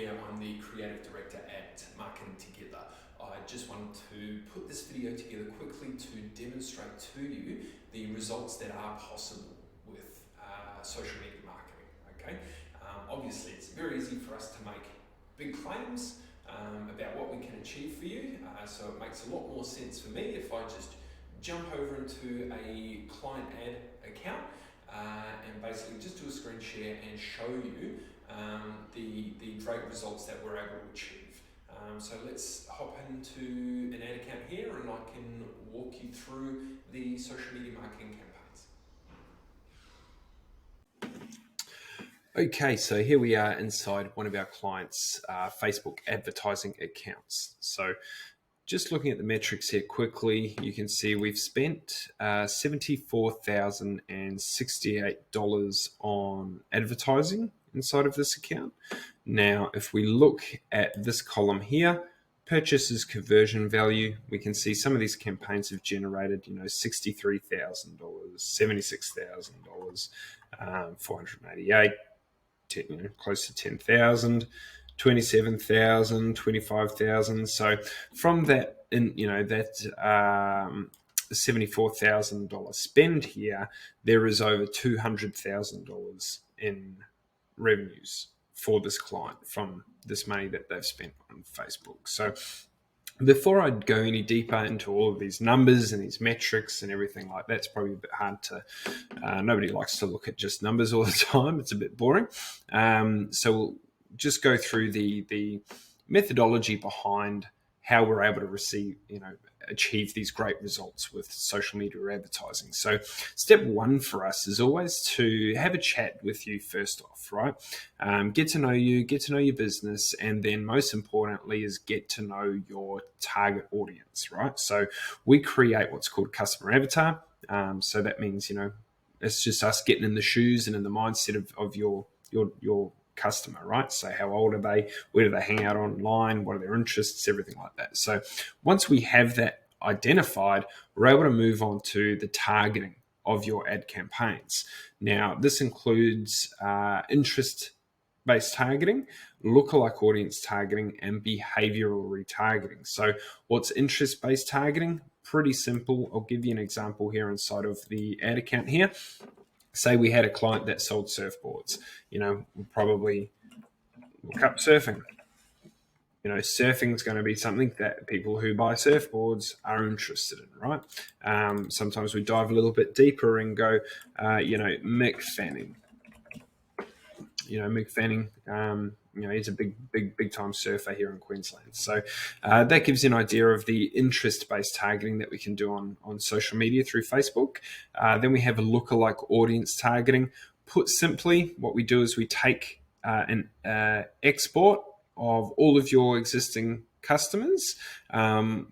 here. I'm the Creative Director at Marketing Together. I just wanted to put this video together quickly to demonstrate to you the results that are possible with social media marketing. Okay, obviously it's very easy for us to make big claims about what we can achieve for you, so it makes a lot more sense for me if I just jump over into a client ad account and basically just do a screen share and show you the great results that we're able to achieve. So let's hop into an ad account here and I can walk you through the social media marketing campaigns. Okay, so here we are inside one of our clients' Facebook advertising accounts. So just looking at the metrics here quickly, you can see we've spent $74,068 on advertising inside of this account. Now, if we look at this column here, purchases conversion value, we can see some of these campaigns have generated, $63,000, $76,000, 488, close to 10,000. 27,000, 25,000. So from that, $74,000 spend here, there is over $200,000 in revenues for this client from this money that they've spent on Facebook. So before I go any deeper into all of these numbers and these metrics and everything like that, it's probably a bit hard to, nobody likes to look at just numbers all the time. It's a bit boring. So we'll just go through the methodology behind how we're able to achieve these great results with social media advertising. So step one for us is always to have a chat with you first off, right? Get to know you, get to know your business, and then most importantly is get to know your target audience, right? So we create what's called customer avatar. So that means, it's just us getting in the shoes and in the mindset of your customer, right? So how old are they? Where do they hang out online? What are their interests? Everything like that. So once we have that identified, we're able to move on to the targeting of your ad campaigns. Now, this includes interest-based targeting, lookalike audience targeting, and behavioral retargeting. So what's interest-based targeting? Pretty simple. I'll give you an example here inside of the ad account here. Say we had a client that sold surfboards, we'll probably look up surfing. Surfing is going to be something that people who buy surfboards are interested in, right? Sometimes we dive a little bit deeper and go, Mick Fanning. Mick Fanning, he's a big time surfer here in Queensland. So that gives you an idea of the interest-based targeting that we can do on social media through Facebook. Then we have a lookalike audience targeting. Put simply, what we do is we take an export of all of your existing customers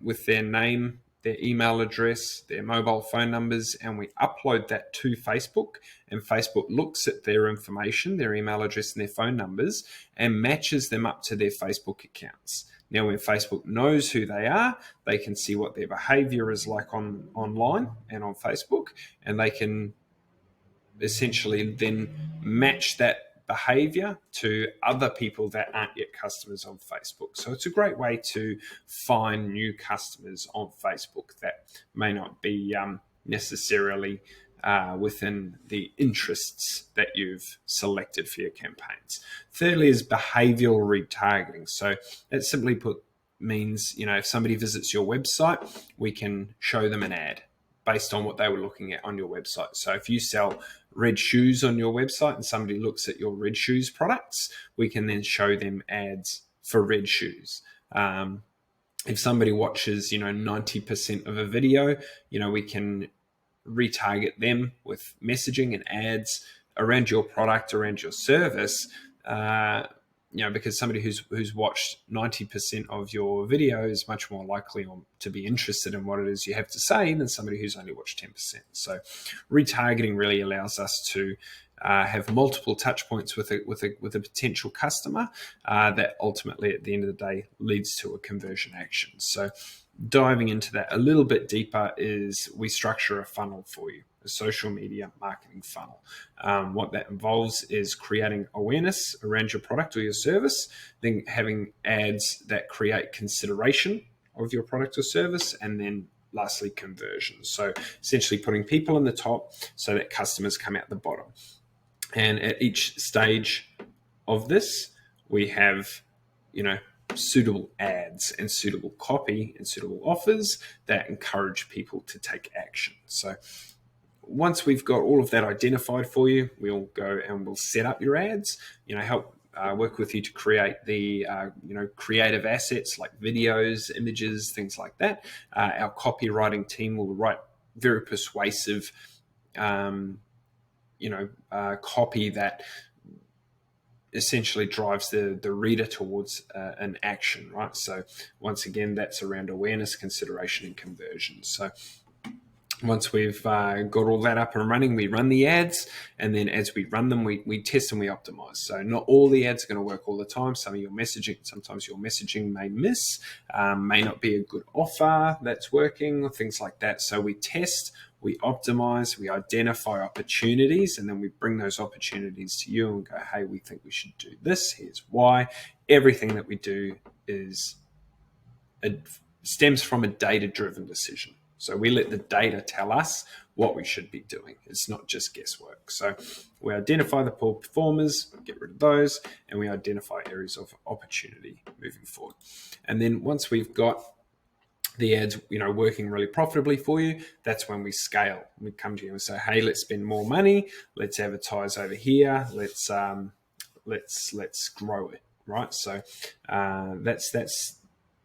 with their name, their email address, their mobile phone numbers, and we upload that to Facebook, and Facebook looks at their information, their email address and their phone numbers, and matches them up to their Facebook accounts. Now, when Facebook knows who they are, they can see what their behavior is like online and on Facebook, and they can essentially then match that behavior to other people that aren't yet customers on Facebook. So it's a great way to find new customers on Facebook that may not be necessarily within the interests that you've selected for your campaigns. Thirdly is behavioral retargeting. So that simply put means, if somebody visits your website, we can show them an ad based on what they were looking at on your website. So if you sell red shoes on your website and somebody looks at your red shoes products, we can then show them ads for red shoes. If somebody watches, 90% of a video, we can retarget them with messaging and ads around your product, around your service, because somebody who's watched 90% of your video is much more likely to be interested in what it is you have to say than somebody who's only watched 10%. So retargeting really allows us to have multiple touch points with a potential customer that ultimately at the end of the day leads to a conversion action. So diving into that a little bit deeper is we structure a funnel for you. social media marketing funnel. What that involves is creating awareness around your product or your service, then having ads that create consideration of your product or service, and then lastly, conversion. So essentially putting people on the top so that customers come out the bottom. And at each stage of this, we have, suitable ads and suitable copy and suitable offers that encourage people to take action. So once we've got all of that identified for you, we'll go and we'll set up your ads, help work with you to create the creative assets like videos, images, things like that. Our copywriting team will write very persuasive copy that essentially drives the reader towards an action, right? So once again, that's around awareness, consideration, and conversion. So once we've got all that up and running, we run the ads, and then as we run them, we test and we optimize. So not all the ads are going to work all the time. Sometimes your messaging may miss, may not be a good offer that's working, things like that. So we test, we optimize, we identify opportunities, and then we bring those opportunities to you and go, hey, we think we should do this. Here's why. Everything that we do stems from a data-driven decision. So we let the data tell us what we should be doing. It's not just guesswork. So we identify the poor performers, get rid of those, and we identify areas of opportunity moving forward. And then once we've got the ads, working really profitably for you, that's when we scale. We come to you and say, hey, let's spend more money. Let's advertise over here. Let's grow it, right? So that's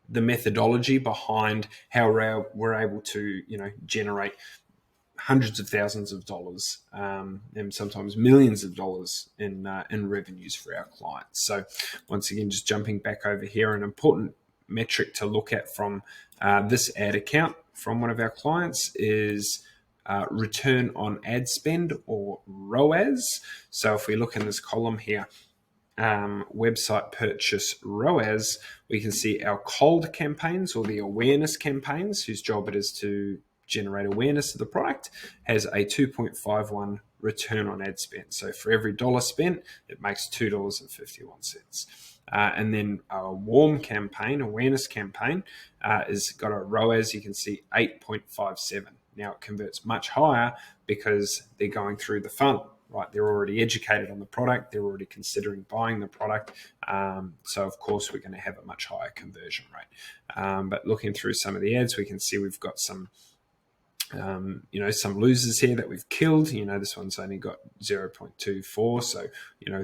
the methodology behind how we're able to, generate hundreds of thousands of dollars and sometimes millions of dollars in revenues for our clients. So once again, just jumping back over here, an important metric to look at from this ad account from one of our clients is return on ad spend, or ROAS. So if we look in this column here, website purchase ROAS, we can see our cold campaigns, or the awareness campaigns, whose job it is to generate awareness of the product, has a 2.51 return on ad spend. So for every dollar spent, it makes $2.51. And then our warm campaign, awareness campaign, is got a ROAS, you can see 8.57. Now it converts much higher because they're going through the funnel. Right, they're already educated on the product. They're already considering buying the product. So, of course, we're going to have a much higher conversion rate. But looking through some of the ads, we can see we've got some losers here that we've killed. This one's only got 0.24. So,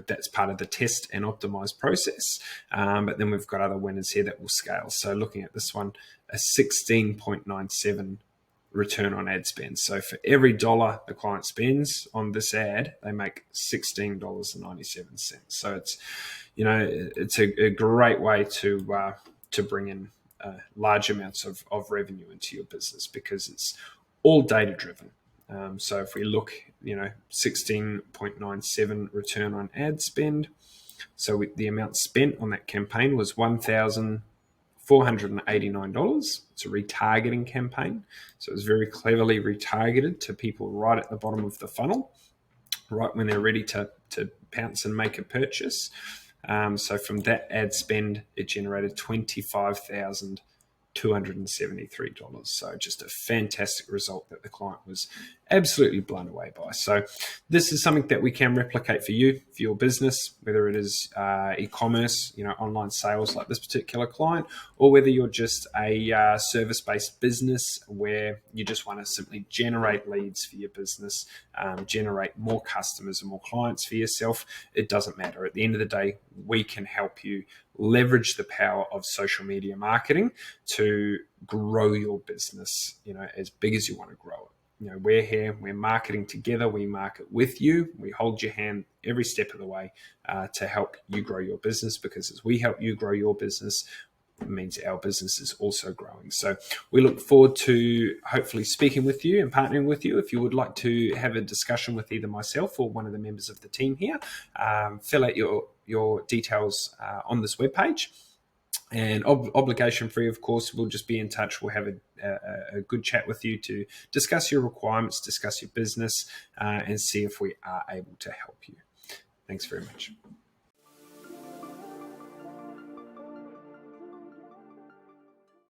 that's part of the test and optimize process. But then we've got other winners here that will scale. So looking at this one, a 16.97 return on ad spend. So for every dollar the client spends on this ad, they make $16.97. So it's a great way to bring in large amounts of revenue into your business, because it's all data driven. So if we look, 16.97 return on ad spend. So the amount spent on that campaign was $1,489. It's a retargeting campaign. So it was very cleverly retargeted to people right at the bottom of the funnel, right when they're ready to pounce and make a purchase. So from that ad spend, it generated $25,273. So just a fantastic result that the client was absolutely blown away by. So this is something that we can replicate for you, for your business, whether it is e-commerce, online sales like this particular client, or whether you're just a service-based business where you just want to simply generate leads for your business, generate more customers and more clients for yourself. It doesn't matter. At the end of the day, we can help you leverage the power of social media marketing to grow your business, as big as you want to grow it. We're here, we're marketing together, we market with you, we hold your hand every step of the way to help you grow your business, because as we help you grow your business, it means our business is also growing. So we look forward to hopefully speaking with you and partnering with you. If you would like to have a discussion with either myself or one of the members of the team here, fill out your details on this webpage. And obligation free, of course. We'll just be in touch. We'll have a good chat with you to discuss your requirements, discuss your business, and see if we are able to help you. Thanks very much.